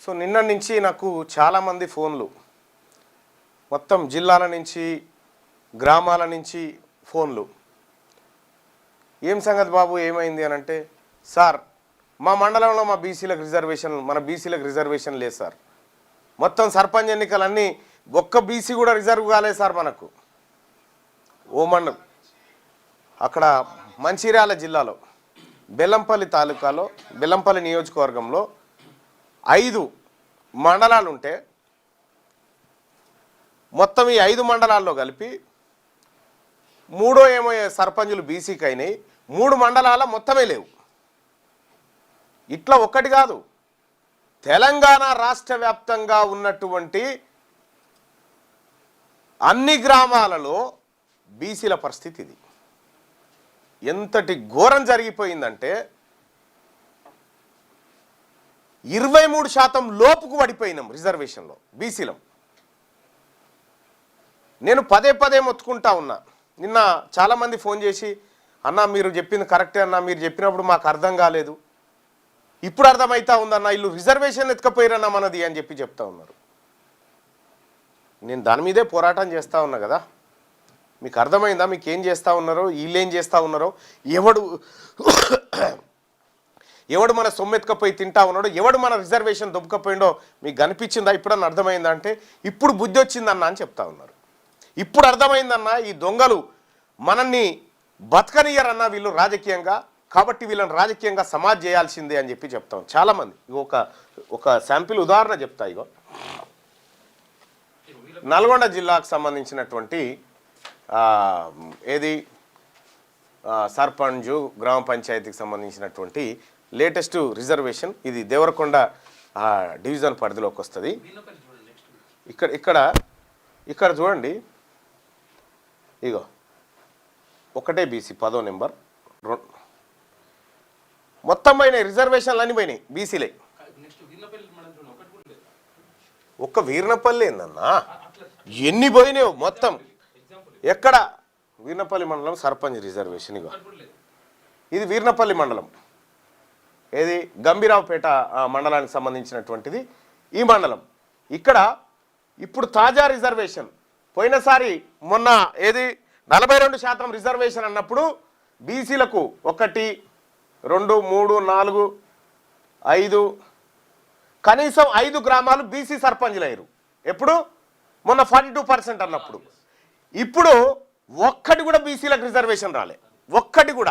So నిన్న నుంచి నాకు చాలామంది ఫోన్లు మొత్తం జిల్లాల నుంచి గ్రామాల నుంచి ఫోన్లు. ఏం సంగతి బాబు ఏమైంది అని అంటే, సార్ మా మండలంలో మా బీసీలకు రిజర్వేషన్, మన బీసీలకు రిజర్వేషన్ లేదు సార్, మొత్తం సర్పంచ్ ఎన్నికలన్నీ ఒక్క బీసీ కూడా రిజర్వ్ కాలేదు సార్ మనకు. ఓ మండలం అక్కడ మంచిర్యాల జిల్లాలో బెల్లంపల్లి తాలూకాలో బెల్లంపల్లి నియోజకవర్గంలో 5 మండలాలు ఉంటే మొత్తం ఈ 5 మండలాల్లో కలిపి 3 ఏమో సర్పంచులు బీసీకి అయినాయి, 3 మండలాల మొత్తమే లేవు. ఇట్లా ఒక్కటి కాదు, తెలంగాణ రాష్ట్ర వ్యాప్తంగా ఉన్నటువంటి అన్ని గ్రామాలలో బీసీల పరిస్థితి ఇది. ఎంతటి ఘోరం జరిగిపోయిందంటే 23% లోపుకు పడిపోయినాం రిజర్వేషన్లో బీసీలం. నేను పదే పదే మొత్తుకుంటా ఉన్నా. నిన్న చాలామంది ఫోన్ చేసి, అన్న మీరు చెప్పింది కరెక్టే అన్న, మీరు చెప్పినప్పుడు మాకు అర్థం కాలేదు, ఇప్పుడు అర్థమవుతా ఉందన్న, వీళ్ళు రిజర్వేషన్ ఎత్తుకపోయారన్న మనది అని చెప్తా ఉన్నారు. నేను దాని మీదే పోరాటం చేస్తూ ఉన్నా కదా. మీకు అర్థమైందా? మీకు ఏం చేస్తూ ఉన్నారో, వీళ్ళు ఏం చేస్తూ ఉన్నారో, ఎవడు మన సొమ్మెత్తుకపోయి తింటా ఉన్నాడో, ఎవడు మన రిజర్వేషన్ దొబ్బకపోయిండో మీకు కనిపించిందా? ఇప్పుడన్నా అర్థమైందా అంటే, ఇప్పుడు బుద్ధి వచ్చిందన్న అని చెప్తా ఉన్నారు. ఇప్పుడు అర్థమైందన్న, ఈ దొంగలు మనల్ని బతకనియరన్న వీళ్ళు రాజకీయంగా, కాబట్టి వీళ్ళని రాజకీయంగా సమాజ్ చేయాల్సిందే అని చెప్తాం చాలామంది. ఒక శాంపిల్ ఉదాహరణ చెప్తా. ఇగో నల్గొండ జిల్లాకు సంబంధించినటువంటి ఏది సర్పంచ్ గ్రామ పంచాయతీకి సంబంధించినటువంటి లేటెస్ట్ రిజర్వేషన్ ఇది దేవరకొండ డివిజన్ పరిధిలోకి వస్తుంది. ఇక్కడ చూడండి, ఇగో ఒకటే బీసీ 10వ నెంబర్, మొత్తం పోయినాయి రిజర్వేషన్లు అన్నీ పోయినాయి బీసీలే. ఒక్క వీర్నపల్లి ఏందన్నా, ఎన్ని పోయినాయో మొత్తం. ఎక్కడ? వీర్నపల్లి మండలం సర్పంచ్ రిజర్వేషన్. ఇగో ఇది వీర్నపల్లి మండలం, ఏది గంభీరావుపేట మండలానికి సంబంధించినటువంటిది ఈ మండలం. ఇక్కడ ఇప్పుడు తాజా రిజర్వేషన్, పోయినసారి మొన్న ఏది 42% రిజర్వేషన్ అన్నప్పుడు బీసీలకు 1, 2, 3, 4, 5 కనీసం 5 గ్రామాలు బీసీ సర్పంచ్లు అయ్యారు. ఎప్పుడు? మొన్న 42% అన్నప్పుడు. ఇప్పుడు ఒక్కటి కూడా బీసీలకు రిజర్వేషన్ రాలే, ఒక్కటి కూడా.